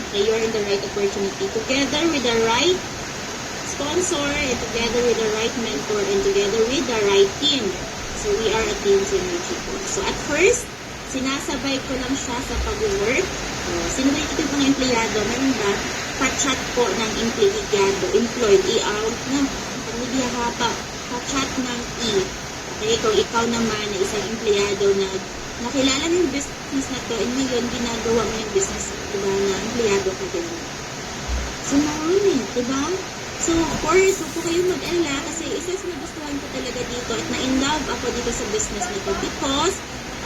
Okay, you're in the right opportunity. Together with the right sponsor, and together with the right mentor, and together with the right team. So, we are a team synergy po. So, at first, sinasabay ko lang siya sa pag-work. Sino ba yung mga empleyado? Meron ba? Pa-chat po ng empleyado, employed, i-out na. Hindi hapa. Pa-chat ng E. Okay, kung ikaw naman na isang empleyado na nakilala mo yung business na to, and ngayon ginagawa mo yung business diba, na empleyado ka din. So, marami, diba? So, of course, huwag po kayong mag-alala kasi isa sa nagustuhan ko talaga dito at na-in-love ako dito sa business nito because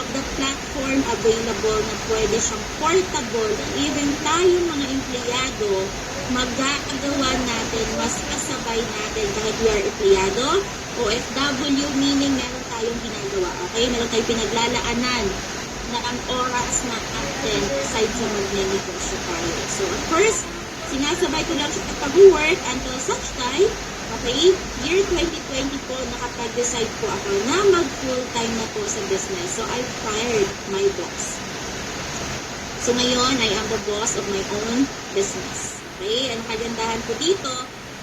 of the platform available na pwede siyang portable na even tayong mga empleyado magagawa natin, mas kasabay natin kahit we are empleyado, OFW, meaning meron tayong ginagawa, okay? Meron tayong pinaglalaanan na ang oras na natin aside sa magnenegosyo tayo. So, at first, sinasabay ko lang siya pag-work until such time, okay, year 2020 po, nakapag-decide po ako na mag-full-time na po sa business. So, I fired my boss. So, ngayon, I am the boss of my own business. Okay, ang kagandahan ko dito,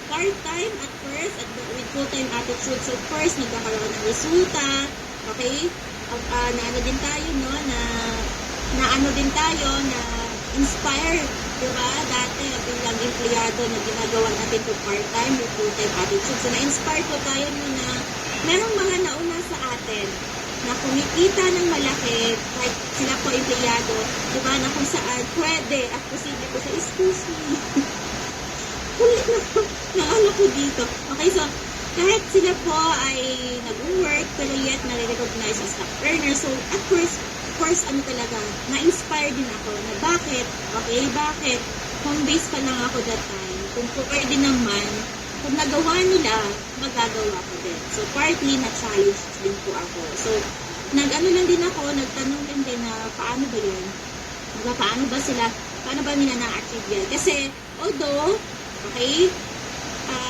part-time at first, at with full-time attitude. So, first, nagkakaroon ng resulta, okay, na ano din tayo, no, na ano din tayo, na inspired, diba? Dati, bilang empleyado na ginagawa natin ito part-time with full-time attitude. So, na-inspire po tayo na merong mga nauna sa atin na kumikita ng malaki, kahit sila po empleyado, diba, na kung saan pwede at posible po sa excuse me. Kulit na ano ko dito. Okay, so, kahit sila po ay nag-work, pero yet nare-recognize as top earner. So, at first, ano talaga, na-inspire din ako na bakit, home base pa lang ako that time. Kung pwede naman, kung nagawa nila, magagawa ko din. So, partly, na-challenge din po ako. So, nag-ano lang din ako, nagtanong lang din na paano ba yun? Paano ba nila na-achieve yan? Kasi, although, okay,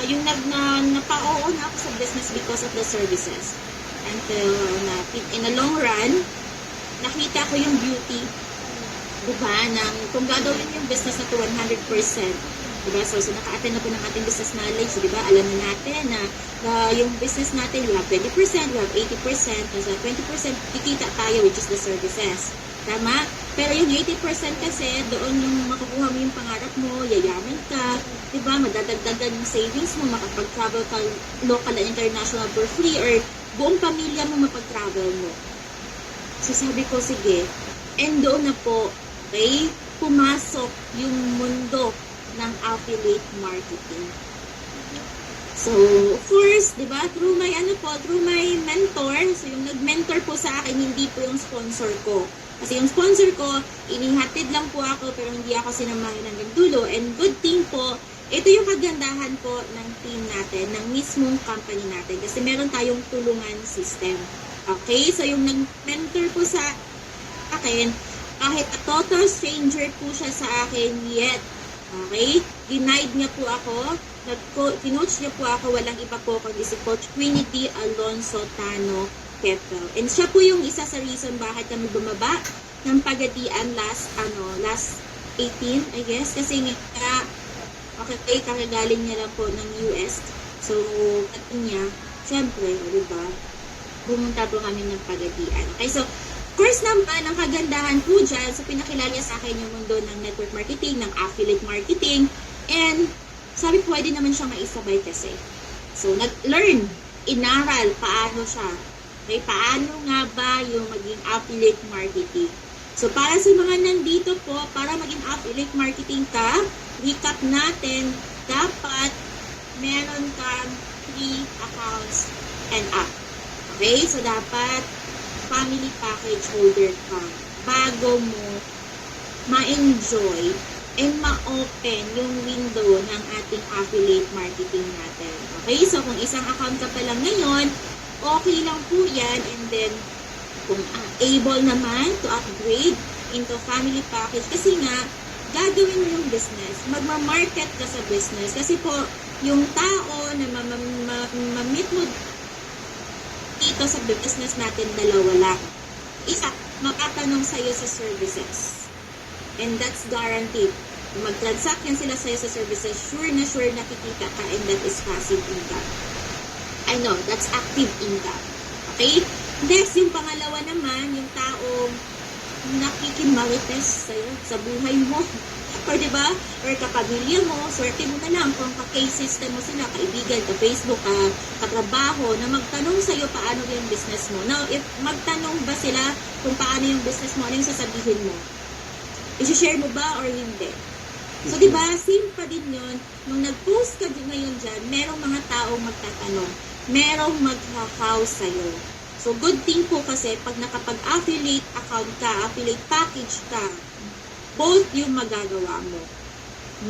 yung napa-oo na ako sa business because of the services. Until, in the long run, nakita ko yung beauty, diba, ng kung gagawin yung business na to 100%, diba, so naka-attend na po ng ating business knowledge, so, diba, alam na natin na yung business natin, we have 20%, we have 80%, tapos 20% kikita tayo, which is the services. Tama? Pero yung 80% kasi, doon yung makukuha mo yung pangarap mo, yayaman ka, diba, madadagdagan yung savings mo, makapag-travel ka local and international for free, or buong pamilya mo mapag-travel mo. So sabi ko, sige, and doon na po, okay, pumasok yung mundo ng affiliate marketing. So, of course, diba, through my mentor, so yung nag-mentor po sa akin, hindi po yung sponsor ko. Kasi yung sponsor ko, inihatid lang po ako, pero hindi ako sinamahin hanggang dulo. And good thing po, ito yung kagandahan po ng team natin, ng mismong company natin. Kasi meron tayong tulungan system. Okay, so yung nag-mentor po sa akin, kahit a total stranger po siya sa akin yet, okay, denied niya po ako, kinoach niya po ako, walang iba po kundi si Coach Quinity Alonso Tano Keppel. And siya po yung isa sa reason bakit kami bumaba ng Pagadian last 18, I guess, kasi nga, okay, kakagaling niya lang po ng US. So, at niya, syempre, diba, bumunta po kami ng Pagadian. Okay, so, course naman, ang kagandahan po dyan, so pinakilala niya sa akin yung mundo ng network marketing, ng affiliate marketing, and sabi pwede naman siya maisabay kasi. So, nag-learn, inaral, paano siya. Okay, paano nga ba yung maging affiliate marketing? So, para sa mga nandito po, para maging affiliate marketing ka, recap natin, dapat meron kang 3 accounts and up. Okay, so dapat family package holder ka bago mo ma-enjoy and ma-open yung window ng ating affiliate marketing natin. Okay, so kung isang account ka pa lang ngayon, okay lang po yan, and then kung able naman to upgrade into family package, kasi nga gagawin mo yung business, magma-market ka sa business, kasi po yung tao na ma-meet mo dito sa business natin, dalawa lang. Isa, makatanong sa'yo sa services. And that's guaranteed. mag-transact yan sila sa'yo sa services, sure na kikita ka, and that is passive income. I know, that's active income. Okay? Next, yung pangalawa naman, yung taong nakikimarites sa'yo sa buhay mo. Or diba? Or kapamilya mo, swerte mo na lang kung ka-case system mo sila, kaibigan, ka-Facebook, katrabaho, na magtanong sa'yo paano yung business mo. Now, if magtanong ba sila kung paano yung business mo, ano yung sasabihin mo? I-share mo ba or hindi? So, diba, same pa din yun. Nung nag-post ka ngayon dyan, merong mga taong magtatanong, merong mag-house sa'yo. So, good thing po kasi, pag nakapag-affiliate account ka, affiliate package ka, both yung magagawa mo.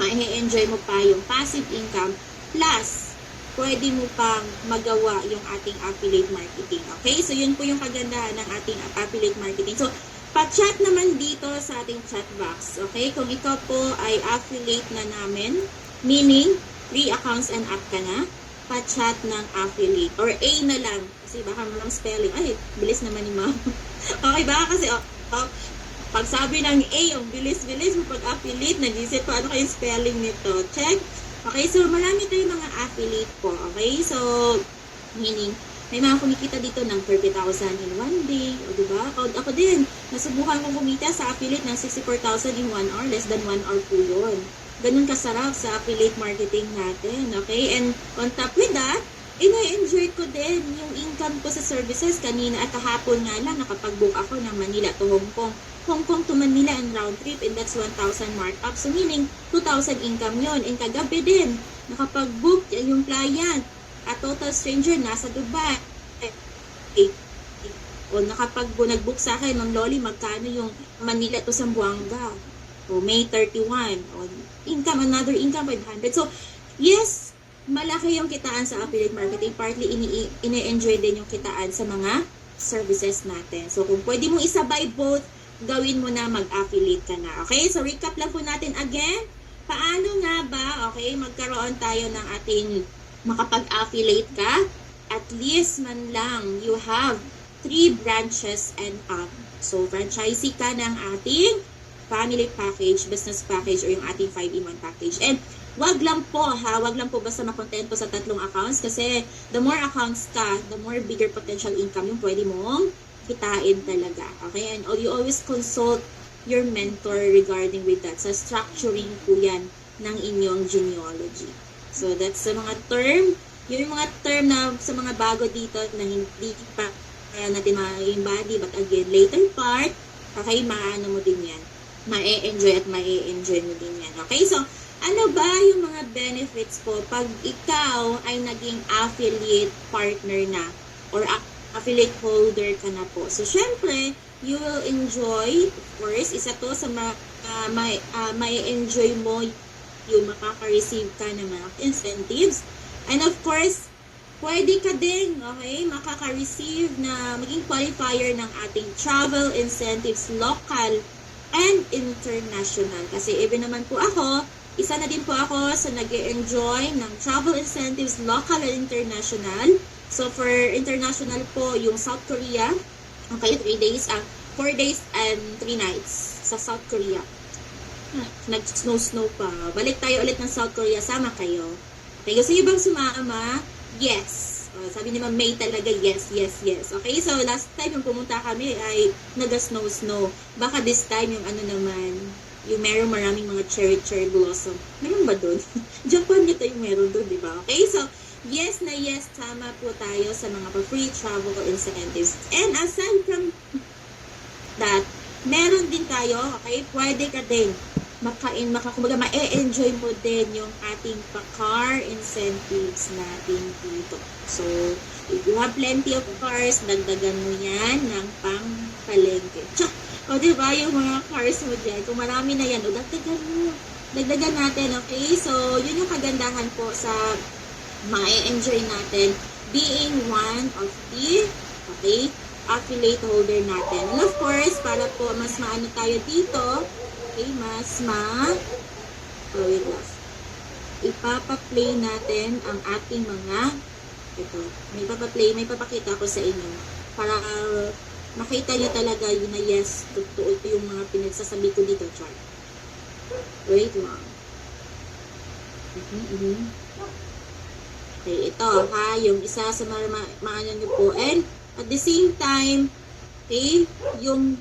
Ma-enjoy mo pa yung passive income, plus, pwede mo pang magawa yung ating affiliate marketing. Okay? So, yun po yung kagandahan ng ating affiliate marketing. So, pa-chat naman dito sa ating chat box. Okay? Kung ikaw po ay affiliate na namin, meaning, 3 accounts and up ka na, pa-chat ng affiliate. Or A na lang. Kasi baka malang spelling. Ay, bilis naman ni ma'am. Okay ba? Kasi, pag sabi ng A, yung bilis-bilis mo pag-affiliate, nag-isip pa ano kayong spelling nito. Check. Okay, so marami tayong mga affiliate po. Okay, so, meaning, may mga kumikita dito ng 30,000 in one day. O, diba? Ako din, nasubukan kong kumita sa affiliate ng 64,000 in 1 hour. Less than 1 hour po yun. Ganun kasarap sa affiliate marketing natin. Okay, and on top with that, ina-enjoy ko din yung income ko sa services. Kanina at kahapon nga lang, nakapag-book ako ng Manila to Hong Kong. Hong Kong to Manila and round trip, and that's 1,000 markup. So, meaning, 2,000 income yon. And kagabi din, nakapag-book yung client. At total stranger, nasa Dubai. O nag-book sa akin, Ma'am Loli, magkano yung Manila to Zamboanga? O May 31. O income, another income, 500. So, yes, malaki yung kitaan sa affiliate marketing. Partly, ini-enjoy din yung kitaan sa mga services natin. So, kung pwede mong isabay both, gawin mo na, mag-affiliate ka na. Okay? So, recap lang po natin again. Paano nga ba, okay, magkaroon tayo ng ating makapag-affiliate ka? At least man lang, you have 3 branches and up. So, franchisee ka ng ating family package, business package, or yung ating 5-in-1 package. And, wag lang po basta makontento sa 3 accounts kasi the more accounts ka, the more bigger potential income yung pwede mong kitain talaga. Okay? And you always consult your mentor regarding with that. Sa structuring po yan ng inyong genealogy. So, that's sa mga term. Yung mga term na sa mga bago dito na hindi pa kaya natin ma-embody. But again, later part, okay, maano mo din yan. Ma-e-enjoy at ma-e-enjoy mo din yan. Okay? So, ano ba yung mga benefits po pag ikaw ay naging affiliate partner na or affiliate holder ka na po. So, syempre, you will enjoy, of course, isa to sa may enjoy mo yung makaka-receive ka ng mga incentives. And of course, pwede ka din, okay, makaka-receive na maging qualifier ng ating travel incentives local and international. Kasi even naman po ako, isa na din po ako sa nag-enjoy ng travel incentives local and international. So, for international po, yung South Korea, okay, 4 days and 3 nights sa South Korea. Nag-snow pa. Balik tayo ulit ng South Korea, sama kayo. Okay, gusto niyo bang sumama? Yes. Sabi ni Ma'am May talaga, yes. Okay, so last time yung pumunta kami ay nag-snow. Baka this time yung ano naman, yung maraming mga cherry blossom. Meron ba doon? Japan nito yung meron doon, di ba? Okay, so yes na yes, tama po tayo sa mga free travel incentives. And aside from that, meron din tayo, okay, pwede ka din kumbaga ma-enjoy mo din yung ating pa-car incentives natin dito. So, if you have plenty of cars, dagdagan mo yan ng pang-palengke. O, diba, yung mga cars mo dyan, kung marami na yan, o dagdagan mo. Dagdagan natin, okay? So, yun yung kagandahan po sa ma-enjoy natin being one of the, okay, affiliate holder natin. And of course, para po mas maano tayo dito, okay, wait lang. Ipapa-play natin ang ating mga, ito, may papakita ko sa inyo para makita nyo talaga yun na yes, totoo ito yung mga pinagsasabi ko dito, chart. Wait lang. Okay, ito ha, yung isa sa maano nyo po. And at the same time, okay, yung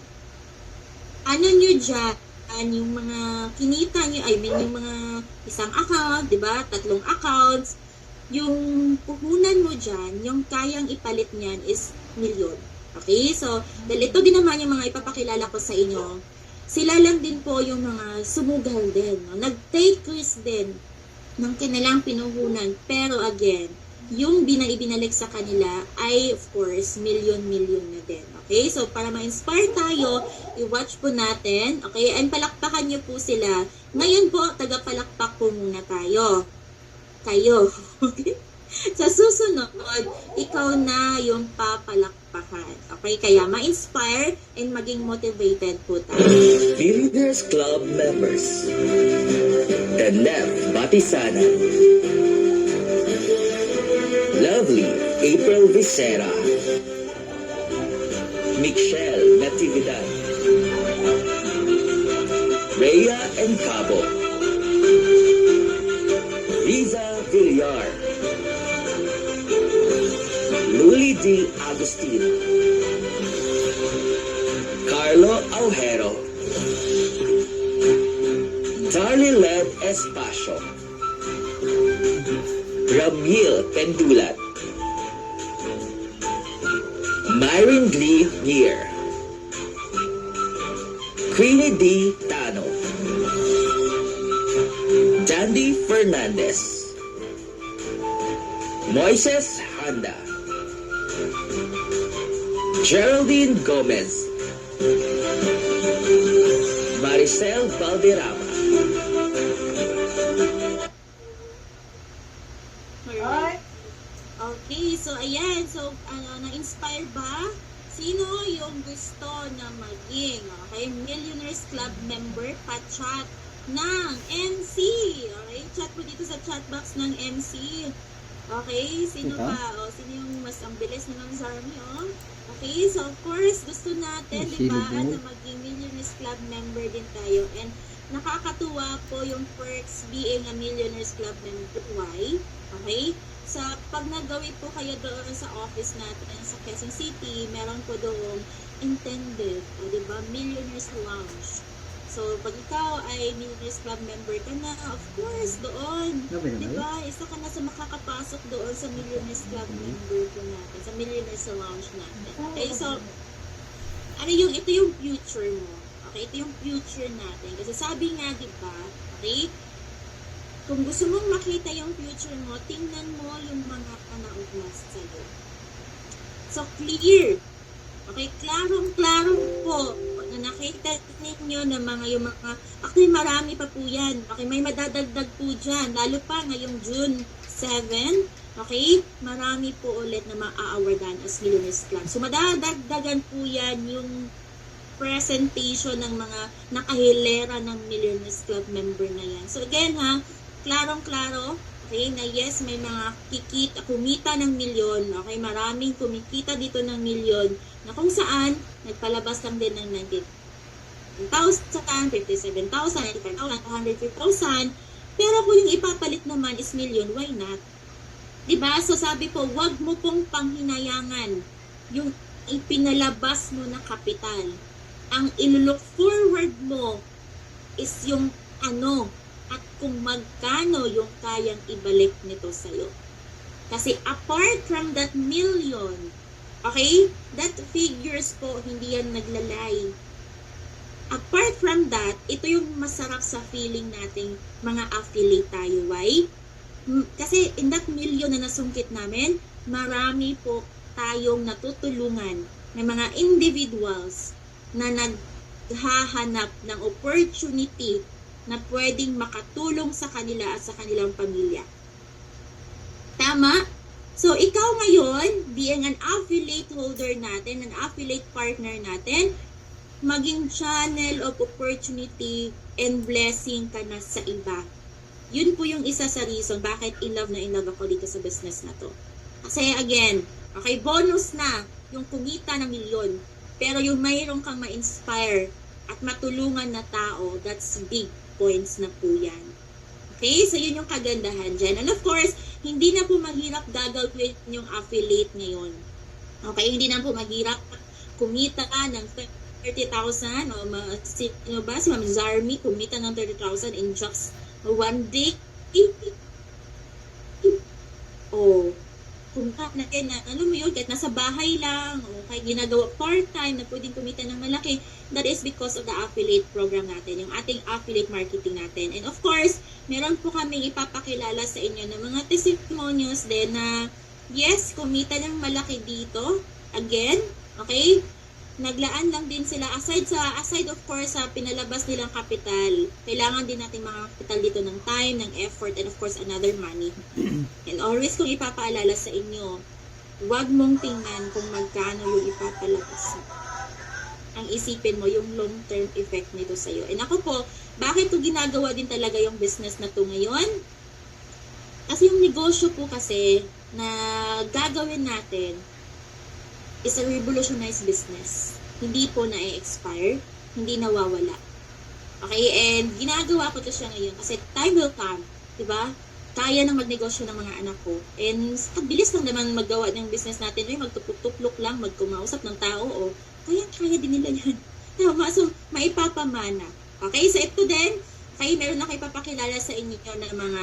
ano nyo dyan, yung mga kinita nyo, yung mga isang account, di ba? 3 accounts. Yung puhunan mo dyan, yung kayang ipalit niyan is milyon. Okay? So, dahil ito din naman yung mga ipapakilala ko sa inyo, sila lang din po yung mga sumugal din. No? Nag-take risk din ng kanilang pinuhunan. Pero again, yung ibinalik sa kanila ay of course milyon-milyon na din. Okay? So para ma-inspire tayo, i-watch po natin. Okay? And palakpakan nyo po sila. Ngayon po, tagapalakpak po muna tayo. Kayo. Okay? Sa susunod, ikaw na yung papalakpakan. Okay? Kaya ma-inspire and maging motivated po tayo. Millionaires Club members. Danef Batisana. Lovely April Visera. Michelle Natividad. Rhea and Cabo. Riza Villar. Luli D. Agustino. Carlo Aujero. Darlie Led Espacio. Ramil Pendulat. Myron Lee Mier. Queenie D. Tano. Dandy Fernandez. Moises Handa. Geraldine Gomez. Maricel Valderrama. Alright. Okay, so ayan. So, na-inspire ba? Sino yung gusto na maging Millionaires Club member? Pa-chat ng MC. Okay, chat po dito sa chat box ng MC. Okay, sino pa? O, sino yung mas ang bilis na ng Zarmi, oh? Okay, so of course, gusto natin, di ba, na maging Millionaires Club member din tayo. And nakakatuwa po yung perks being a Millionaires Club member. Why? Okay? Sa pag nagawi po kayo doon sa office natin sa Quezon City, meron po doon intended, di ba, Millionaires Lounge. So, pag ikaw ay Millionaires Club member ka na, of course, doon. Di ba? Isa ka na sa makakapasok doon sa Millionaires Club member po natin, sa Millionaires Lounge natin. Okay, so, ito yung future mo. Okay, ito yung future natin. Kasi sabi nga, di ba, okay, kung gusto mong makita yung future mo, tingnan mo yung mga kanaugmas sa'yo. So, clear. Okay, klarong-klarong po na nakita ninyo na yung mga, actually marami pa po yan. Okay, may madadagdag po dyan. Lalo pa ngayong June 7, okay, marami po ulit na ma-awardan as Millionaires Club. So, madadagdagan po yan yung presentation ng mga nakahilera ng Millionaires Club member na yan. So, again ha, klarong-klaro, okay, na yes, may mga kumita ng milyon, okay, maraming kumikita dito ng milyon, na kung saan, nagpalabas lang din ng 90,000, 57,000, 95,000, 250,000, pero kung yung ipapalit naman is milyon, why not? Diba? So sabi po, wag mo pong panghinayangan yung ipinalabas mo na kapital. Ang ilulook forward mo is yung ano, at kung magkano yung kayang ibalik nito sa'yo. Kasi apart from that million, okay, that figures po, hindi yan naglalay. Apart from that, ito yung masarap sa feeling nating mga affiliate tayo. Why? Kasi in that million na nasungkit namin, marami po tayong natutulungan ng mga individuals na naghahanap ng opportunity na pwedeng makatulong sa kanila at sa kanilang pamilya. Tama? So, ikaw ngayon, being an affiliate holder natin, an affiliate partner natin, maging channel of opportunity and blessing ka na sa iba. Yun po yung isa sa reason bakit in love ako dito sa business na to. Kasi again, okay, bonus na yung kumita ng milyon, pero yung mayroon kang ma-inspire at matulungan na tao, that's big. points na po yan. Okay? So, yun yung kagandahan dyan. And of course, hindi na po mahirap gagawin yung affiliate ngayon. Okay? Hindi na po mahirap kumita ng 30,000 o sino ba? Si Ma'am Zarmi kumita ng 30,000 in just one day. Oh, kung natin na, alam mo yun, kahit nasa bahay lang, o kahit ginagawa part-time na pwedeng kumita ng malaki, that is because of the affiliate program natin, yung ating affiliate marketing natin. And of course, meron po kaming ipapakilala sa inyo ng mga testimonials din na, yes, kumita ng malaki dito. Again, okay? Naglaan lang din sila, aside of course sa pinalabas nilang capital, kailangan din natin mga capital dito ng time, ng effort, and of course another money. And always kung ipapaalala sa inyo, huwag mong tingnan kung magkano yung ipapalabas mo. Ang isipin mo yung long-term effect nito sa iyo. And ako po, bakit ko ginagawa din talaga yung business na to ngayon? Kasi yung negosyo po kasi na gagawin natin is a revolutionized business. Hindi po na-expire, hindi nawawala. Okay, and ginagawa ko to siya ngayon kasi time will come, di ba? Kaya nang magnegosyo ng mga anak ko. And bilis lang naman maggawa ng business natin. Ay, magtuplok-tuplok lang, magkumausap ng tao, o kaya din nila yan. Tama, so maipapamana. Okay, so ito din, okay, meron ako ipapakilala sa inyo ng mga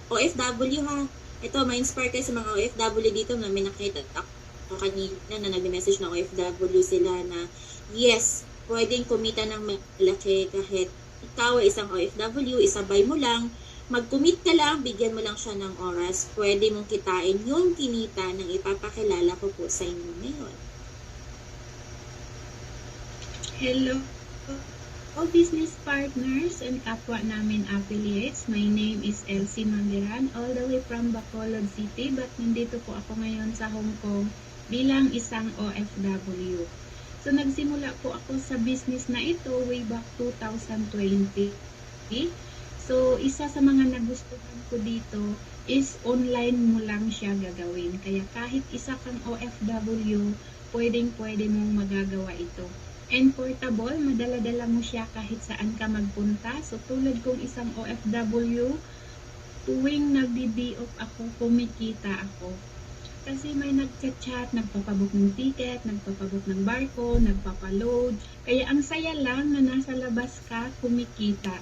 OFW ha. Ito, ma-inspire kayo sa mga OFW dito na may nakita ako kanina na nag-message na OFW sila na yes, pwedeng kumita ng malaki kahit ikaw ay isang OFW, isabay mo lang, mag-commit ka lang, bigyan mo lang siya ng oras, pwede mong kitain yung kinita ng ipapakilala ko po sa inyo ngayon. Hello, all business partners and kapwa namin affiliates. My name is Elsie Mandiran, all the way from Bacolod City, but nandito po ako ngayon sa Hong Kong bilang isang OFW. So, nagsimula po ako sa business na ito way back 2020. So, isa sa mga nagustuhan ko dito is online mo lang siya gagawin. Kaya kahit isa kang OFW, pwedeng-pwede mong magagawa ito. And portable, madala-dala mo siya kahit saan ka magpunta. So, tulad kong isang OFW, tuwing nagdi-day off ako, kumikita ako. Kasi may nagchat-chat, nagpapabook ng ticket, nagpapabook ng barko, nagpapaload. Kaya ang saya lang na nasa labas ka, kumikita.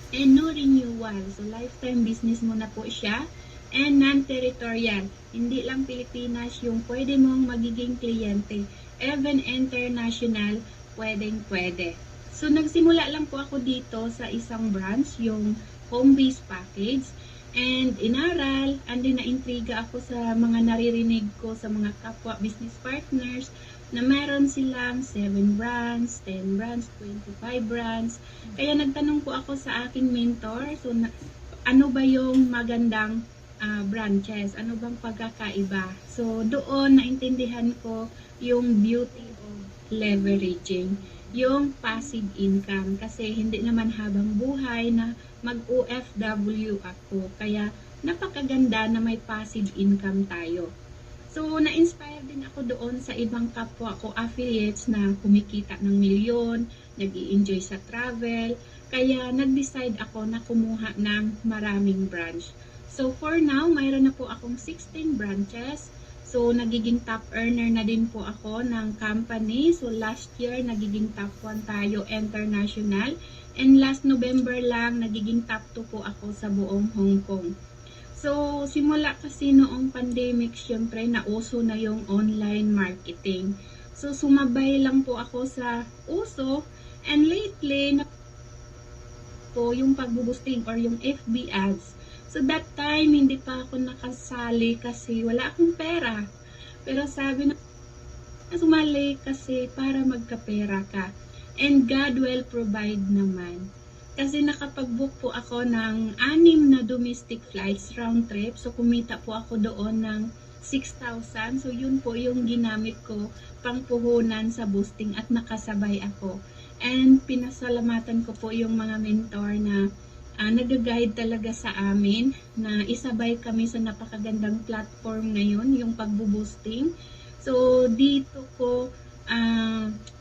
And no renewal. So lifetime business mo na po siya. And non-territorial. Hindi lang Pilipinas yung pwede mong magiging kliyente. Even international, pwedeng-pwede. So nagsimula lang po ako dito sa isang branch, yung home-based package. And inaral, and then na-intriga ako sa mga naririnig ko sa mga kapwa business partners na meron silang 7 brands, 10 brands, 25 brands. Kaya nagtanong po ako sa aking mentor, so ano ba yung magandang branches? Ano bang pagkakaiba? So doon naintindihan ko yung beauty of leveraging, yung passive income. Kasi hindi naman habang buhay na mag-OFW ako. Kaya napakaganda na may passive income tayo. So, na-inspire din ako doon sa ibang kapwa ko affiliates na kumikita ng milyon, nag-i-enjoy sa travel. Kaya nag-decide ako na kumuha ng maraming branch. So, for now, mayroon na po akong 16 branches. So, nagiging top earner na din po ako ng company. So, last year, nagiging top 1 tayo international. And last November lang, nagiging top 2 po ako sa buong Hong Kong. So, simula kasi noong pandemic, syempre, nauso na yung online marketing. So, sumabay lang po ako sa uso. And lately, po yung pagbo-boosting or yung FB ads. So, that time, hindi pa ako nakasali kasi wala akong pera. Pero sabi na, sumali kasi para magkapera ka. And God will provide naman. Kasi nakapag-book po ako ng 6 na domestic flights round trip. So, kumita po ako doon ng 6,000. So, yun po yung ginamit ko pang puhunan sa boosting at nakasabay ako. And pinasalamatan ko po yung mga mentor na nag-guide talaga sa amin na isabay kami sa napakagandang platform ngayon, yung pagbo-boosting. So, dito ko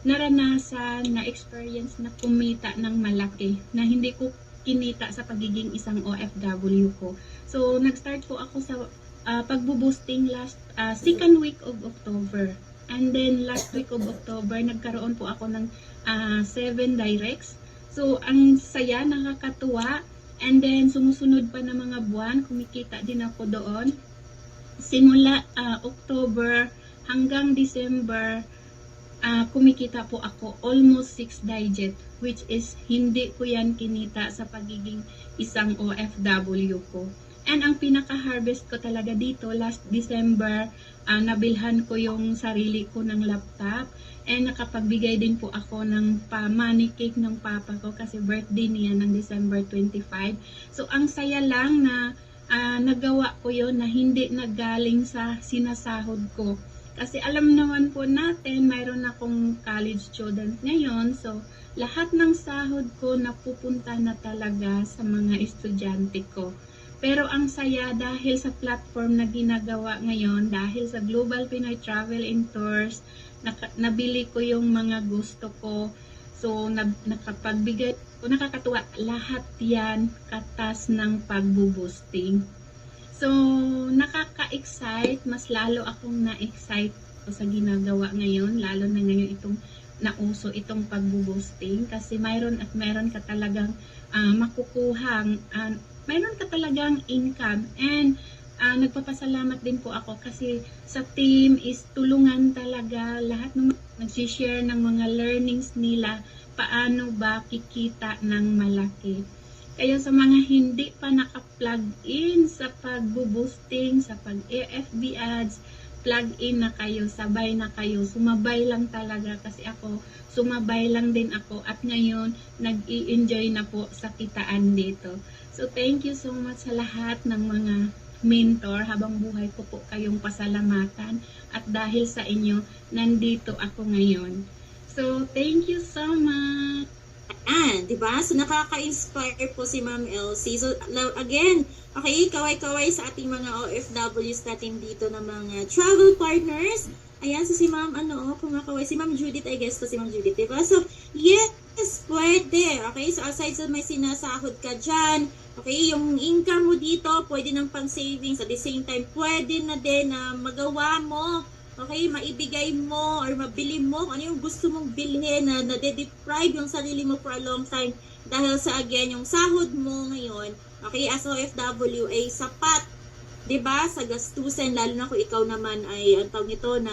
naranasan, na experience na kumita ng malaki na hindi ko kinita sa pagiging isang OFW ko. So, nag-start po ako sa pagbo-boosting last second week of October. And then, last week of October, nagkaroon po ako ng 7 directs. So, ang saya, nakakatuwa. And then, sumusunod pa na mga buwan, kumikita din ako doon. Simula October hanggang December, kumikita po ako almost 6 digit, which is hindi ko yan kinita sa pagiging isang OFW ko. And ang pinaka-harvest ko talaga dito, last December, nabilhan ko yung sarili ko ng laptop. And nakapagbigay din po ako ng money cake ng papa ko kasi birthday niya ng December 25. So, ang saya lang na nagawa ko yon na hindi nagaling sa sinasahod ko. Kasi alam naman po natin, mayroon akong college student ngayon. So, lahat ng sahod ko napupunta na talaga sa mga estudyante ko. Pero ang saya dahil sa platform na ginagawa ngayon, dahil sa Global Pinoy Travel and Tours, nabili ko yung mga gusto ko. So, nakapagbigay ko, nakakatuwa. Lahat yan katas ng pagbo-boosting. So, nakaka-excite. Mas lalo akong na-excite sa ginagawa ngayon. Lalo na ngayon itong nauso itong pagbo-boosting. Kasi mayroon ka talagang makukuhang, mayroon ka talagang income. And nagpapasalamat din po ako kasi sa team is tulungan talaga. Lahat ng nagsishare ng mga learnings nila. Paano ba kikita ng malaki. Kaya sa mga hindi pa naka-plug in sa pag-boosting, sa pag-FB ads, plug in na kayo, sabay na kayo, sumabay lang talaga kasi ako, sumabay lang din ako at ngayon nag-i-enjoy na po sa kitaan dito. So thank you so much sa lahat ng mga mentor, habang buhay ko po kayong pasalamatan at dahil sa inyo, nandito ako ngayon. So thank you so much! Diba? So, nakaka-inspire po si Ma'am Elsie. So, again, okay, kaway-kaway sa ating mga OFWs natin dito na mga travel partners. Ayan, so si Ma'am, kumakaway. Si Ma'am Judith, I guess to si Ma'am Judith, diba? So, yes, pwede. Okay, so aside sa may sinasahod ka dyan, okay, yung income mo dito, pwede ng pang-savings. At the same time, pwede na din na magawa mo. Okay, maibigay mo or mabili mo kung ano yung gusto mong bilhin na nade-deprive yung sarili mo for a long time dahil sa again yung sahod mo ngayon, okay, as OFW ay sapat, 'di ba, sa gastusin, lalo na kung ikaw naman ay ang tawag nito na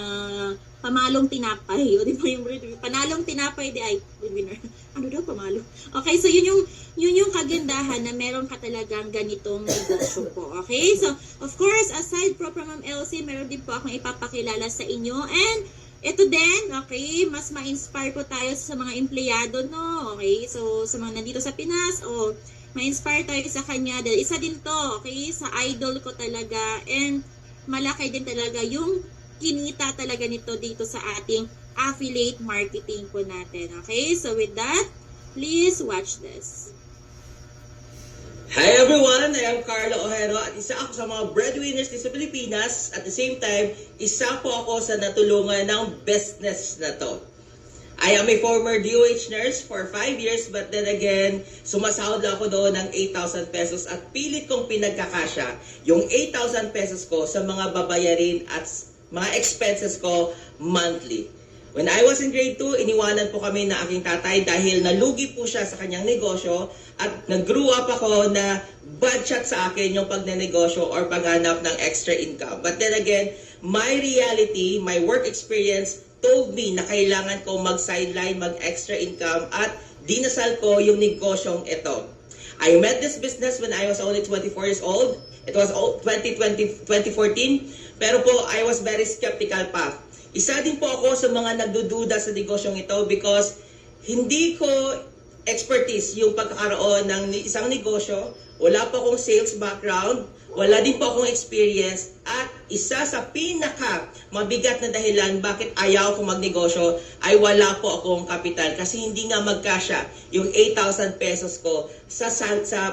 pamalong tinapay, o 'di ba yung panalong tinapay di ay winner. Ano daw pamalo? Okay, so yun yung kagandahan na meron ka talagang ganitong negosyo po. Okay? So, of course, aside from Ma'am Elsie, meron din po akong ipapakilala sa inyo. And, ito din, okay, mas ma-inspire po tayo sa mga empleyado, no? Okay? So, sa mga nandito sa Pinas, ma-inspire tayo sa kanya. Dahil isa din to, okay? Sa idol ko talaga. And, malaki din talaga yung kinita talaga nito dito sa ating affiliate marketing po natin. Okay? So, with that, please watch this. Hi everyone! I am Carlo Ojero at isa ako sa mga breadwinners sa Pilipinas. At the same time, isa po ako sa natulungan ng business na to. I am a former DOH nurse for 5 years, but then again, sumasahod lang ako doon ng 8,000 pesos at pilit kong pinagkakasya yung 8,000 pesos ko sa mga babayarin at mga expenses ko monthly. When I was in grade 2, iniwanan po kami na aking tatay dahil nalugi po siya sa kanyang negosyo at nag-grew up ako na bad shot sa akin yung pagnenegosyo or paghanap ng extra income. But then again, my reality, my work experience told me na kailangan ko mag-sideline, mag-extra income at dinasal ko yung negosyong ito. I met this business when I was only 24 years old. It was 2014. Pero po, I was very skeptical pa. Isa din po ako sa mga nagdududa sa negosyong ito because hindi ko expertise yung pagkakaroon ng isang negosyo. Wala po akong sales background. Wala din po akong experience. At isa sa pinaka mabigat na dahilan bakit ayaw ko magnegosyo ay wala po akong kapital. Kasi hindi nga magkasya yung 8,000 pesos ko sa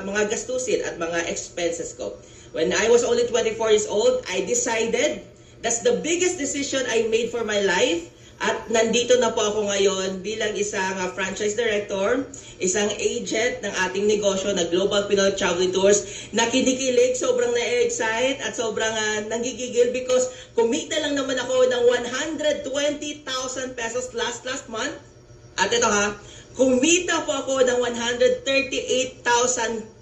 mga gastusin at mga expenses ko. When I was only 24 years old, I decided, that's the biggest decision I made for my life. At nandito na po ako ngayon bilang isang franchise director, isang agent ng ating negosyo na Global Pinoy Travel Tours na kinikilig, sobrang na-excite at sobrang nanggigigil because kumita lang naman ako ng 120,000 pesos last month. At ito kumita po ako ng 138,000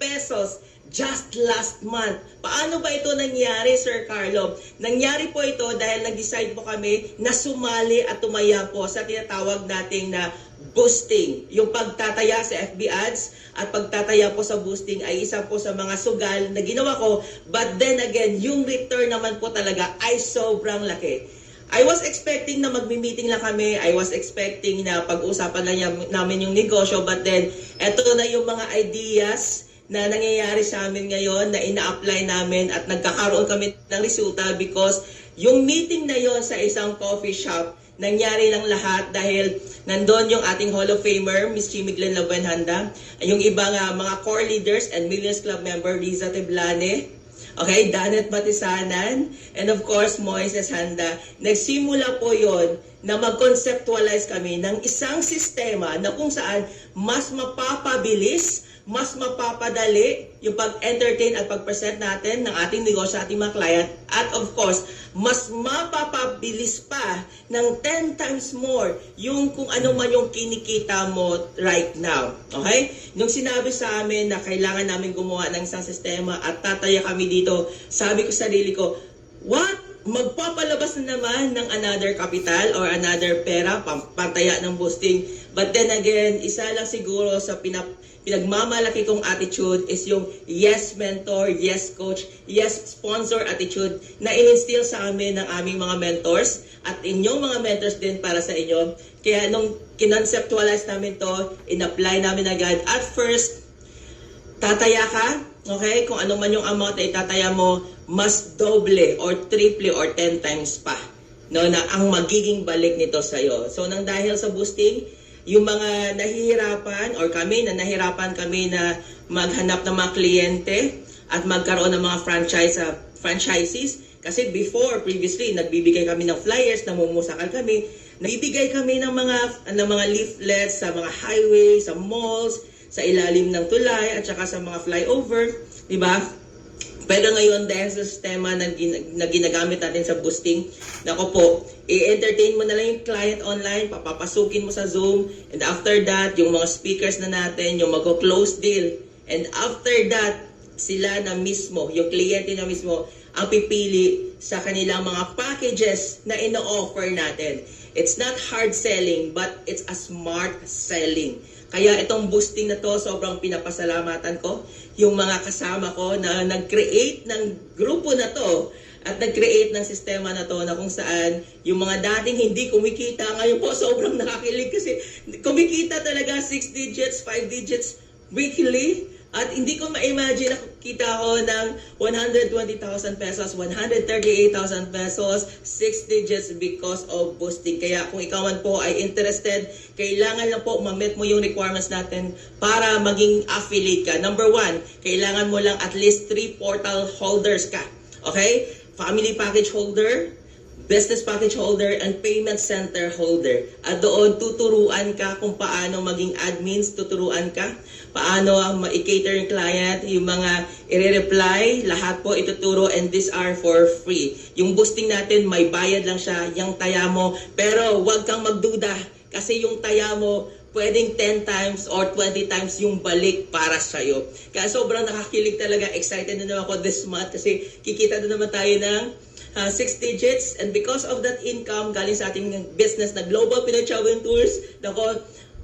pesos just last month. Paano ba ito nangyari, Sir Carlo? Nangyari po ito dahil nag-decide po kami na sumali at tumaya po sa tinatawag nating na boosting. Yung pagtataya sa FB ads at pagtataya po sa boosting ay isa po sa mga sugal na ginawa ko. But then again, yung return naman po talaga ay sobrang laki. I was expecting na magmi-meeting lang kami. I was expecting na pag-usapan lang namin yung negosyo. But then, eto na yung mga ideas na nangyayari sa amin ngayon na ina-apply namin at nagkakaroon kami ng resulta because yung meeting na yon sa isang coffee shop, nangyari lang lahat dahil nandun yung ating Hall of Famer, Miss Chimmy Glenn Labuenhanda, yung ibang mga core leaders and Millions Club member, Riza Teblane, okay, Danet Batisanan, and of course, Moises Handa. Nagsimula po yon na mag-conceptualize kami ng isang sistema na kung saan mas mapapabilis, mas mapapadali yung pag-entertain at pag-present natin ng ating negosyo sa ating mga client. At of course, mas mapapabilis pa ng 10 times more yung kung ano man yung kinikita mo right now. Okay? Nung sinabi sa amin na kailangan namin gumawa ng isang sistema at tataya kami dito, sabi ko sa sarili ko, what? Magpapalabas na naman ng another capital or another pera, pantaya ng boosting. But then again, isa lang siguro sa pinagmamalaki kong attitude is yung yes mentor, yes coach, yes sponsor attitude na in-instill sa amin ng aming mga mentors at inyong mga mentors din para sa inyo. Kaya nung kinonceptualize namin to, in-apply namin agad. At first, tataya ka, okay? Kung ano man yung amount na itataya mo, mas doble or triple or 10 times pa, no, na ang magiging balik nito sa'yo. So, nang dahil sa boosting, yung mga nahihirapan or kami na nahirapan kami na maghanap ng mga kliyente at magkaroon ng mga franchises. Kasi previously, nagbibigay kami ng flyers, namumusakal kami, nagbibigay kami ng mga leaflets sa mga highway, sa malls, sa ilalim ng tulay, at saka sa mga flyover, di ba? Pero ngayon, dahil sa sistema na ginagamit natin sa boosting, nako po, i-entertain mo na lang yung client online, papapasukin mo sa Zoom, and after that, yung mga speakers na natin, yung mag-close deal, and after that, sila na mismo, yung kliyente na mismo, ang pipili sa kanilang mga packages na ino-offer natin. It's not hard selling, but it's a smart selling. Kaya itong boosting na to, sobrang pinapasalamatan ko yung mga kasama ko na nag-create ng grupo na to at nag-create ng sistema na to na kung saan yung mga dating hindi kumikita, ngayon po sobrang nakakilig kasi kumikita talaga 6 digits, 5 digits weekly. At hindi ko ma-imagine na kita ko ng 120,000 pesos, 138,000 pesos, 6 digits because of boosting. Kaya kung ikaw man po ay interested, kailangan lang po ma-meet mo yung requirements natin para maging affiliate ka. Number 1, kailangan mo lang at least 3 portal holders ka. Okay? Family package holder, business package holder, and payment center holder. At doon, tuturuan ka kung paano maging admins, tuturuan ka paano ma-cater yung client, yung mga i-reply, lahat po ituturo, and these are for free. Yung boosting natin, may bayad lang siya, yung taya mo, pero huwag kang magduda kasi yung taya mo, pwedeng 10 times or 20 times yung balik para sa'yo. Kaya sobrang nakakilig talaga, excited na naman ako this month kasi kikita na naman tayo ng 6 digits, and because of that income galing sa ating business na Global Pinoy Travel Tours, nako,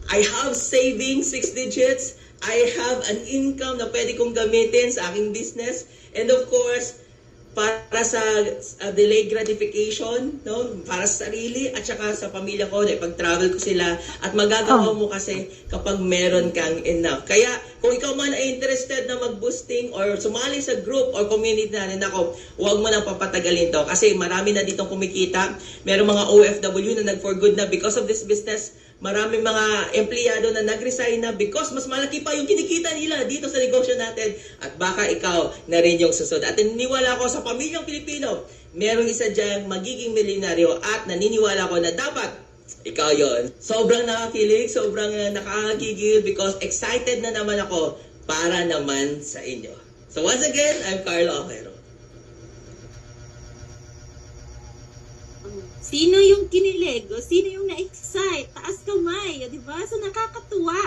I have saving 6 digits, I have an income na pwede kong gamitin sa aking business, and of course, para sa delayed gratification, no, para sa sarili at saka sa pamilya ko, na ipag-travel ko sila, at magagawa mo kasi kapag meron kang enough. Kaya kung ikaw man ay interested na mag-boosting or sumali sa group or community natin, ako, huwag mo nang papatagalin to kasi marami na ditong kumikita. Meron mga OFW na nag-for good na because of this business. Maraming mga empleyado na nag-resign na because mas malaki pa yung kinikita nila dito sa negosyo natin. At baka ikaw na rin yung susunod. At naniniwala ko sa pamilyang Pilipino, merong isa dyan magiging milyonaryo, at naniniwala ko na dapat Ikaw yon. Sobrang nakakilig, sobrang nakakagigil because excited na naman ako para naman sa inyo. So once again, I'm Carlo Ojero. Sino yung kinilig? O sino yung na-excite? Taas kamay, o, diba? So, nakakatuwa.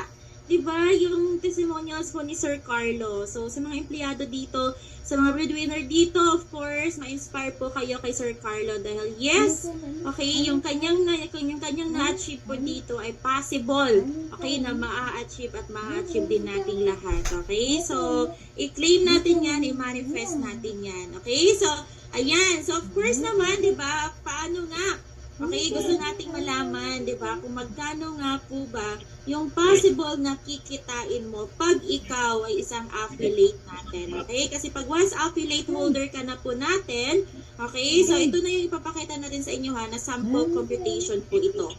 Diba? Yung testimonials po ni Sir Carlo. So, sa mga empleyado dito, sa mga breadwinner dito, of course, ma-inspire po kayo kay Sir Carlo dahil yes, okay, yung kanyang na-achieve po dito ay possible, okay, na ma-achieve at ma-achieve din nating lahat, okay? So, i-claim natin yan, i-manifest natin yan, okay? So, ayan. So, of course naman, di ba, paano nga? Okay, gusto nating malaman, di ba, kung magkano nga po ba yung possible na kikitain mo pag ikaw ay isang affiliate natin. Okay? Kasi pag once affiliate holder ka na po natin, okay, so ito na yung ipapakita natin sa inyo ha, na sample computation po ito.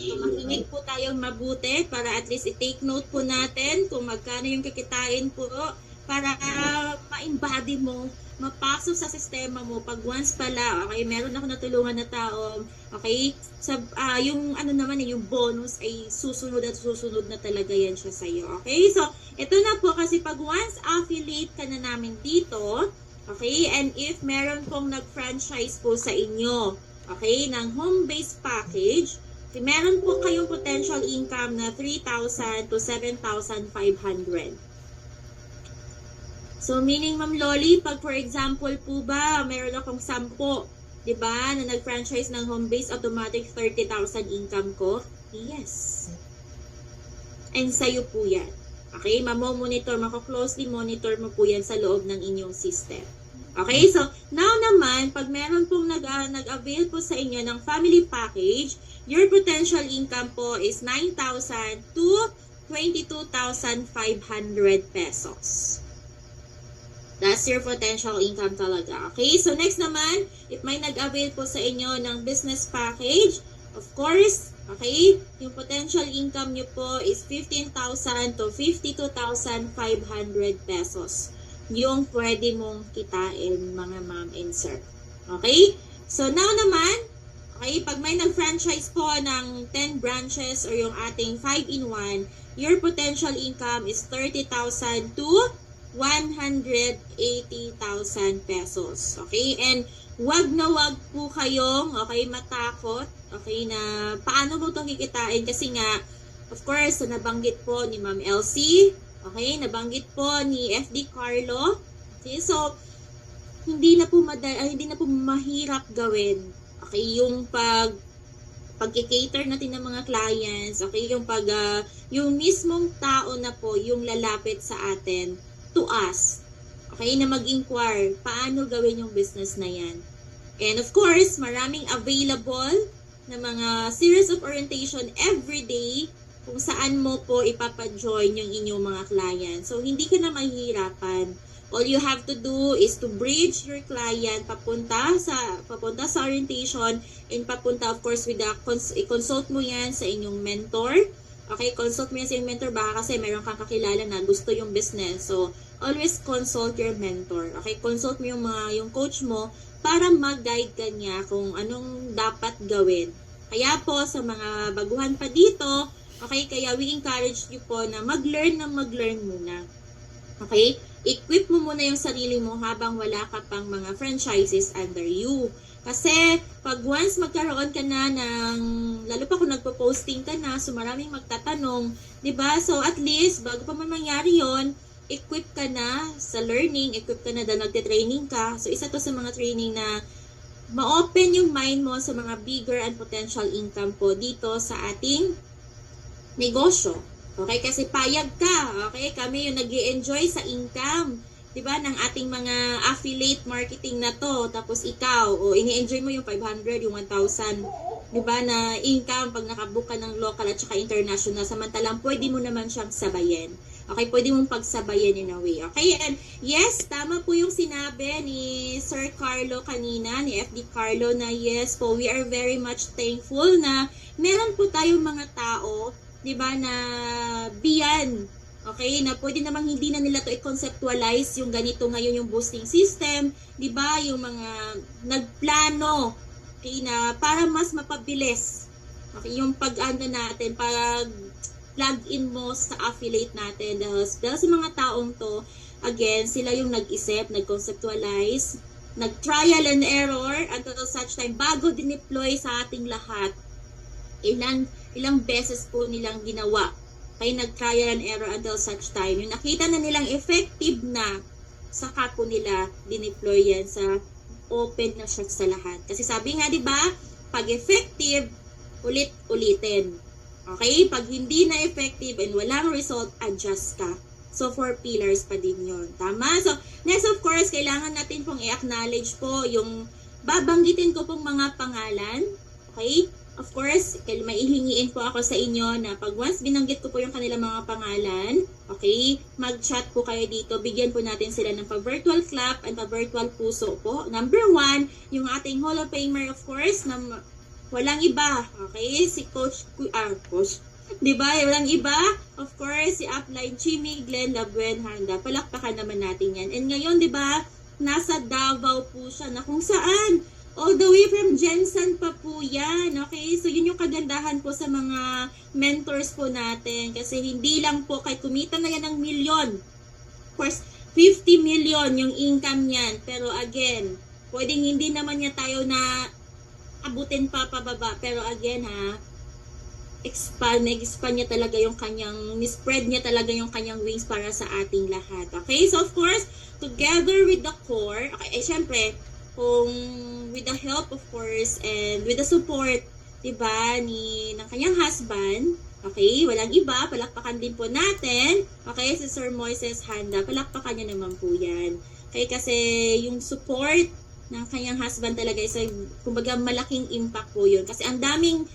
So, makinig po tayong mabuti para at least i-take note po natin kung magkano yung kikitain po para ma-embody mo, mapasok sa sistema mo pag once pala, okay, meron ako natulungan na tao, okay, sa, yung ano naman yung bonus ay susunod at susunod na talaga yan siya sa'yo, okay, so, ito na po kasi pag once affiliate ka na namin dito, okay, and if meron pong nag-franchise po sa inyo, okay, ng home-based package, okay, meron po kayong potential income na 3,000 to 7,500. So, meaning, Ma'am Loli, pag for example po ba, meron akong 10, di ba, na nag-franchise ng home base, automatic 30,000 income ko? Yes. And sa'yo po yan. Okay, mamo-monitor, mako-closely monitor mo po yan sa loob ng inyong system. Okay, so, now naman, pag meron pong nag-avail po sa inyo ng family package, your potential income po is 9,000 to 22,500 pesos. That's your potential income talaga. Okay? So, next naman, if may nag-avail po sa inyo ng business package, of course, okay, yung potential income nyo po is 15,000 to 52,500 pesos. Yung pwede mong kitain, mga ma'am and sir. Okay? So, now naman, okay, pag may nag-franchise po ng 10 branches or yung ating 5-in-1, your potential income is 30,000 to 180,000 pesos. Okay? And wag na wag po kayong, okay, matakot, okay, na paano mo itong kikitain kasi nga, of course, so nabanggit po ni Ma'am Elsie, okay, nabanggit po ni FD Carlo. Okay? So, hindi na po mahirap gawin. Okay? Yung pag-cater natin ng mga clients, okay, yung yung mismong tao na po yung lalapit sa atin to us, okay, na mag-inquire paano gawin yung business na yan. And of course, maraming available na mga series of orientation every day kung saan mo po ipapajoin yung inyong mga clients. So, hindi ka na mahihirapan. All you have to do is to bridge your client papunta sa orientation and papunta, of course, with i-consult mo yan sa inyong mentor. Okay, consult mo yan sa inyong mentor baka kasi meron kang kakilala na gusto yung business. So, always consult your mentor. Okay, consult mo yung coach mo para mag-guide ka niya kung anong dapat gawin. Kaya po, sa mga baguhan pa dito, okay, kaya we encourage you po na mag-learn muna. Okay? Equip mo muna yung sarili mo habang wala ka pang mga franchises under you. Kasi, pag once magkaroon ka na ng, lalo pa kung nagpo-posting ka na, so maraming magtatanong, diba? So, at least, bago pa man mangyari yon, equip ka na sa learning, equip ka na dahil nagte-training ka. So, isa to sa mga training na ma-open yung mind mo sa mga bigger and potential income po dito sa ating negosyo. Okay? Kasi payag ka. Okay? Kami yung nag-i-enjoy sa income, diba, ng ating mga affiliate marketing na to. Tapos ikaw, ini-enjoy mo yung 500, yung 1,000, diba, na income pag nakabook ka ng local at saka international. Samantalang pwede mo naman siyang sabayin. Okay, pwede mong pagsabayan in a way. Okay, and yes, tama po yung sinabi ni Sir Carlo kanina, ni FD Carlo, na yes po, we are very much thankful na meron po tayong mga tao, di ba, na beyond, okay, na pwede namang hindi na nila to i-conceptualize yung ganito ngayon yung boosting system, di ba, yung mga nagplano, okay, na para mas mapabilis, Okay, yung pag-ano natin, pag plug in mo sa affiliate natin dahil sa mga taong to, again, sila yung nag-isip, nag-conceptualize, nag-trial and error until such time bago dineploy sa ating lahat. Ilang beses po nilang ginawa. Kaya nag-trial and error until such time. Yung nakita na nilang effective na, saka po nila dineploy yan sa open na siya sa lahat. Kasi sabi nga, di ba, pag effective, ulit-ulitin. Okay? Pag hindi na effective and walang result, adjust ka. So, 4 pillars pa din yun. Tama? So, next of course, kailangan natin pong i-acknowledge po yung babanggitin ko pong mga pangalan. Okay? Of course, may ihingiin po ako sa inyo na pag once binanggit ko po yung kanilang mga pangalan, okay, mag-chat po kayo dito. Bigyan po natin sila ng pa-virtual clap and pa-virtual puso po. Number 1, yung ating Hall of Famer, of course, na walang iba. Okay? Si Coach, diba? Walang iba. Of course, si Upline Jimmy Glenn Labuenhanda. Palakpakan naman natin yan. And ngayon, diba, nasa Davao po siya na kung saan. All the way from Jensen pa po yan. Okay? So, yun yung kagandahan po sa mga mentors po natin. Kasi hindi lang po, kahit kumita na yan ng milyon. Of course, 50 million yung income niyan. Pero again, pwedeng hindi naman niya tayo na abutin pa pababa. Pero again nag-expand niya talaga yung kanyang, spread niya talaga yung kanyang wings para sa ating lahat. Okay? So, of course, together with the core, okay, syempre, kung with the help, of course, and with the support, diba, ng kanyang husband, okay, walang iba, palakpakan din po natin, okay, si Sir Moises Handa, palakpakan niya naman po yan. Okay, kasi yung support ng kanyang husband talaga is, kumbaga, malaking impact po yun. Kasi ang daming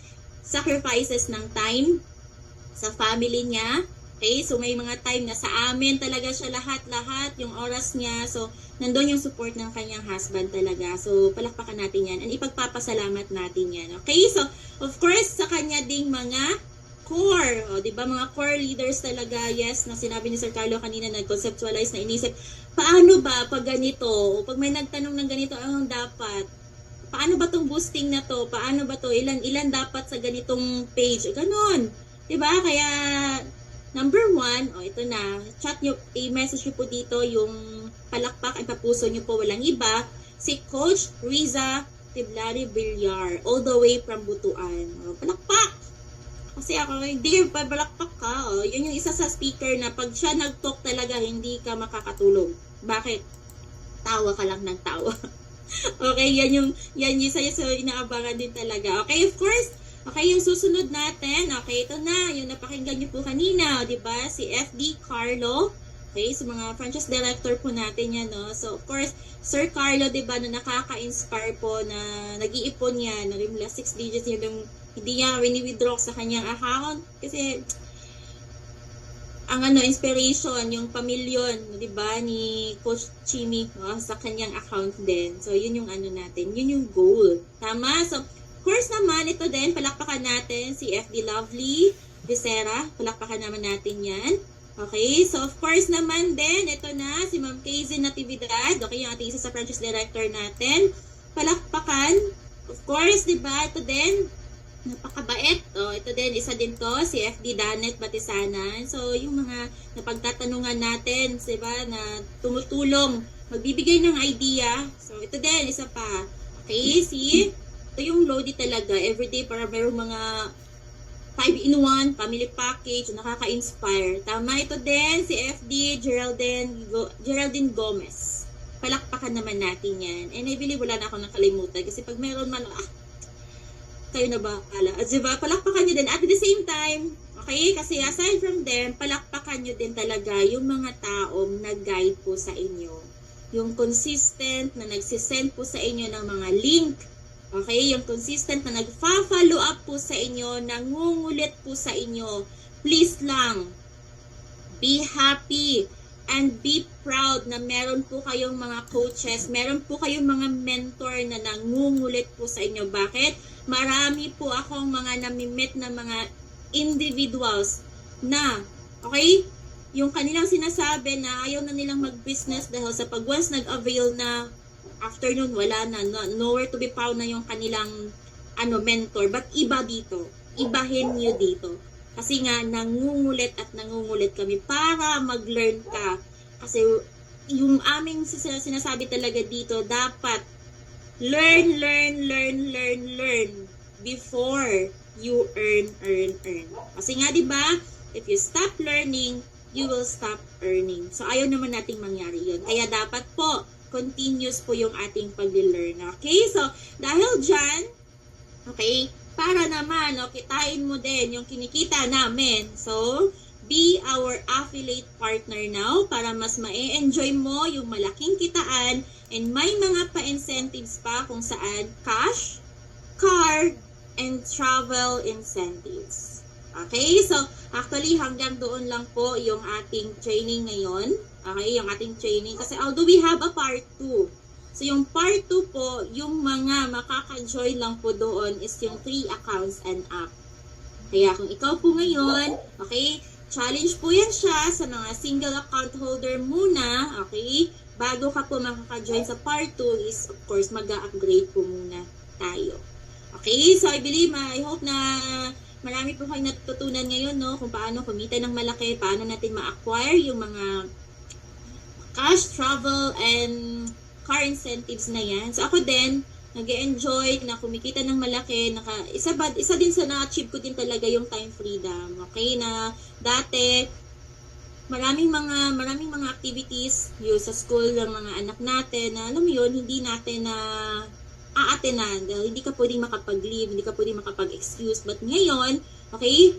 sacrifices ng time sa family niya. Okay, so may mga time na sa amin talaga siya lahat, yung oras niya. So, nandun yung support ng kanyang husband talaga. So, palakpakan natin yan. And ipagpapasalamat natin yan. Okay, so, of course, sa kanya ding mga core. O, diba, mga core leaders talaga, yes, na sinabi ni Sir Carlo kanina, nag-conceptualize, na inisip, paano ba pag ganito? O pag may nagtanong ng ganito, anong dapat? Paano ba tong boosting na to? Paano ba to? Ilan dapat sa ganitong page? Ganon. Diba? Kaya, number 1, ito na, chat nyo, i-message nyo po dito yung palakpak at papuso nyo po, walang iba, si Coach Riza Tiblari Villar, all the way from Butuan. Palakpak! Kasi ako, hindi pa palakpak ka. Yun yung isa sa speaker na pag siya nag-talk talaga, hindi ka makakatulog. Bakit? Tawa ka lang ng tawa. Okay, yan isa sa inaabangan din talaga. Okay, of course, okay, yung susunod natin, okay, ito na, yung napakinggan nyo po kanina, di ba? Si FD Carlo, okay, so mga franchise director po natin yan, no? So, of course, Sir Carlo, di ba, na nakaka-inspire po, na nag-iipon yan, yung last 6 digits niya, hindi niya wini-withdraw sa kanyang account, kasi, ang inspiration, yung pamilyon, di ba, ni Coach Chimmy, sa kanyang account din. So, yun yung natin, yun yung goal. Tama? So, of course naman, ito din, palakpakan natin si FD Lovely Becerra. Palakpakan naman natin yan. Okay, so of course naman din, ito na, si Ma'am Casey Natividad. Okay, yung ating isa sa franchise director natin. Palakpakan. Of course, di ba, ito din, napakabait. Ito din, isa din to, si FD Danet Batisanan. So, yung mga napagtatanungan natin, di ba, na tumutulong, magbibigay ng idea. So, ito din, isa pa. Okay, see? Ito yung Lodi talaga, everyday para merong mga 5-in-1, family package, nakaka-inspire. Tama, ito din, si FD Geraldine Gomez. Palakpakan naman natin yan. And I believe wala na ako nakalimutan kasi pag meron man, kayo na bahala. At diba, palakpakan nyo din. At the same time, okay, kasi aside from them, palakpakan nyo din talaga yung mga taong nag-guide po sa inyo. Yung consistent na nagsisend po sa inyo ng mga link. Okay, yung consistent na nagfa-follow up po sa inyo, nangungulit po sa inyo. Please lang, be happy and be proud na meron po kayong mga coaches, meron po kayong mga mentor na nangungulit po sa inyo. Bakit? Marami po akong mga nami-meet na mga individuals na, okay, yung kanilang sinasabi na ayaw na nilang mag-business dahil sa pag once nag-avail na, after nun, wala na, nowhere to be found na yung kanilang mentor. But iba dito. ibahin nyo dito. Kasi nga, nangungulit at nangungulit kami para mag-learn ka. Kasi yung aming sinasabi talaga dito, dapat learn before you earn. Kasi nga, di ba, if you stop learning, you will stop earning. So, ayaw naman nating mangyari yun. Kaya dapat po, continuous po yung ating pag-learn. Okay? So, dahil dyan, okay, para naman, kitain mo din yung kinikita namin. So, be our affiliate partner now para mas ma-enjoy mo yung malaking kitaan and may mga pa-incentives pa kung saan cash, card, and travel incentives. Okay? So, actually, hanggang doon lang po yung ating training ngayon. Okay? Yung ating training. Kasi although we have a part 2, so, yung part 2 po, yung mga makaka-join lang po doon is yung 3 accounts and up. Kaya kung ikaw po ngayon, okay, challenge po yan siya sa mga single account holder muna, okay, bago ka po makaka-join sa part 2 is, of course, mag-upgrade po muna tayo. Okay, so I believe, I hope na marami po kayong natutunan ngayon, no, kung paano kumita ng malaki, paano natin ma-acquire yung mga cash, travel, and car incentives na yan. So ako din, nag-enjoy na kumikita ng malaki. Isa din sa na-achieve ko din talaga yung time freedom. Okay, na dati, maraming mga activities yung sa school ng mga anak natin na alam mo yun, hindi natin na aatenan. Dahil hindi ka pwedeng makapag-leave, hindi ka pwedeng makapag-excuse. But ngayon, okay,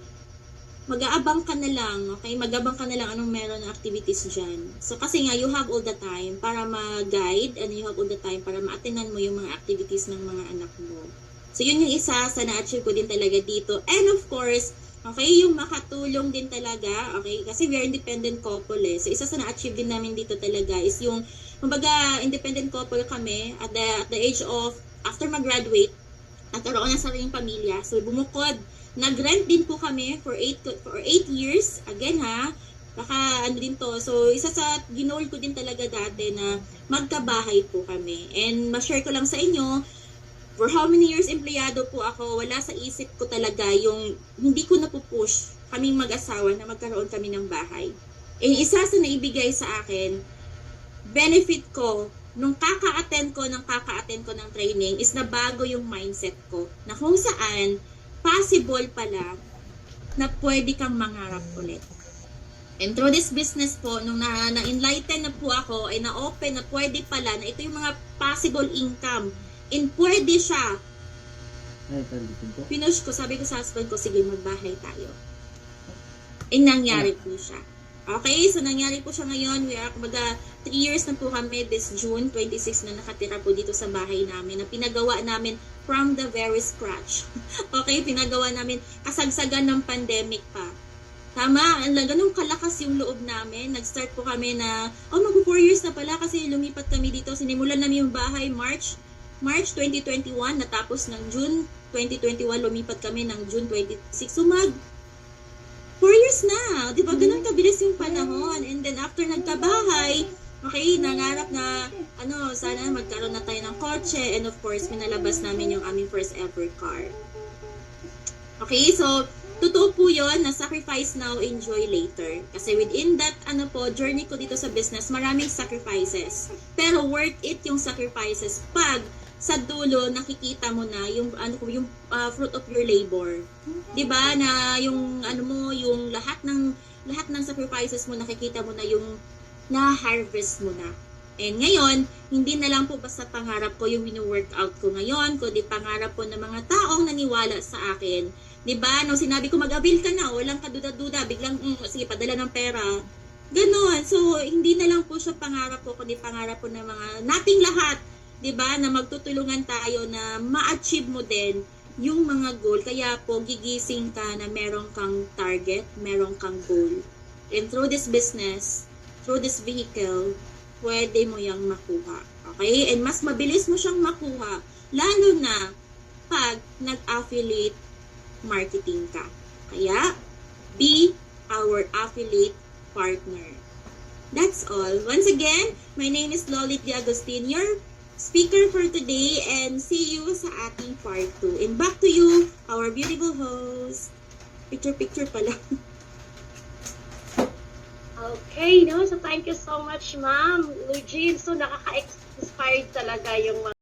mag-aabang ka na lang, okay? Mag-aabang ka na lang anong meron na activities dyan. So, kasi nga, you have all the time para ma-guide and you have all the time para ma-attenan mo yung mga activities ng mga anak mo. So, yun yung isa sa na-achieve ko din talaga dito. And of course, okay, yung makatulong din talaga, okay? Kasi we are independent couple eh. So, isa sa na-achieve din namin dito talaga is yung, kumbaga, independent couple kami at the age of, after mag-graduate, nagkaroon ng sariling pamilya. So, bumukod. Nag-rent din po kami for 8 years. Again ha, baka ano din to. So, isa sa ginol ko din talaga dati na magkabahay po kami. And ma-share ko lang sa inyo, for how many years empleyado po ako, wala sa isip ko talaga yung hindi ko napupush kaming mag-asawa na magkaroon kami ng bahay. And isa sa naibigay sa akin, benefit ko, nung kaka-attend ko ng training is na bago yung mindset ko. Na kung saan, possible pala na pwede kang mangarap ulit. And through this business po, nung na-enlighten na po ako, ay na-open na pwede pala na ito yung mga possible income. And pwede siya. Pinush ko, sabi ko sa husband ko, sige magbahay tayo. And nangyari po siya. Okay, so nangyari po siya ngayon. We are, kumbaga, 3 years na po kami this June 26 na nakatira po dito sa bahay namin na pinagawa namin from the very scratch. Okay, pinagawa namin kasagsagan ng pandemic pa. Tama, ganun kalakas yung loob namin. Nag-start po kami na, mag 4 years na pala kasi lumipat kami dito. Sinimulan namin yung bahay March 2021, natapos ng June 2021, lumipat kami ng June 26. So 4 years na. Di ba? Ganun kabilis yung panahon. And then after nagkabahay, okay, nangarap na, sana magkaroon na tayo ng kotse. And of course, pinalabas namin yung aming first ever car. Okay, so, totoo po yun na sacrifice now, enjoy later. Kasi within that, journey ko dito sa business, maraming sacrifices. Pero worth it yung sacrifices pag sa dulo nakikita mo na yung fruit of your labor. 'Di ba? Na yung yung lahat ng sacrifices mo, nakikita mo na yung na-harvest mo na. And ngayon, hindi na lang po basta pangarap ko yung wino-workout ko ngayon, kundi pangarap po ng mga taong naniwala sa akin. 'Di ba? Nung sinabi ko mag-avail ka na, walang kaduda-duda, biglang sige, padala ng pera. Ganon. So, hindi na lang po siya pangarap ko, kundi pangarap po ng mga nating lahat. 'Di ba, na magtutulungan tayo na ma-achieve mo din yung mga goal. Kaya po gigising ka na meron kang target, meron kang goal. And through this business, through this vehicle, pwede mo yang makuha. Okay? And mas mabilis mo siyang makuha, lalo na pag nag-affiliate marketing ka. Kaya, be our affiliate partner. That's all. Once again, my name is Lolit Di Agustin, your speaker for today and see you sa ating part 2. And back to you, our beautiful host. Picture pala. Okay, no? So thank you so much, Ma'am Lugin. So nakaka-inspired talaga yung mga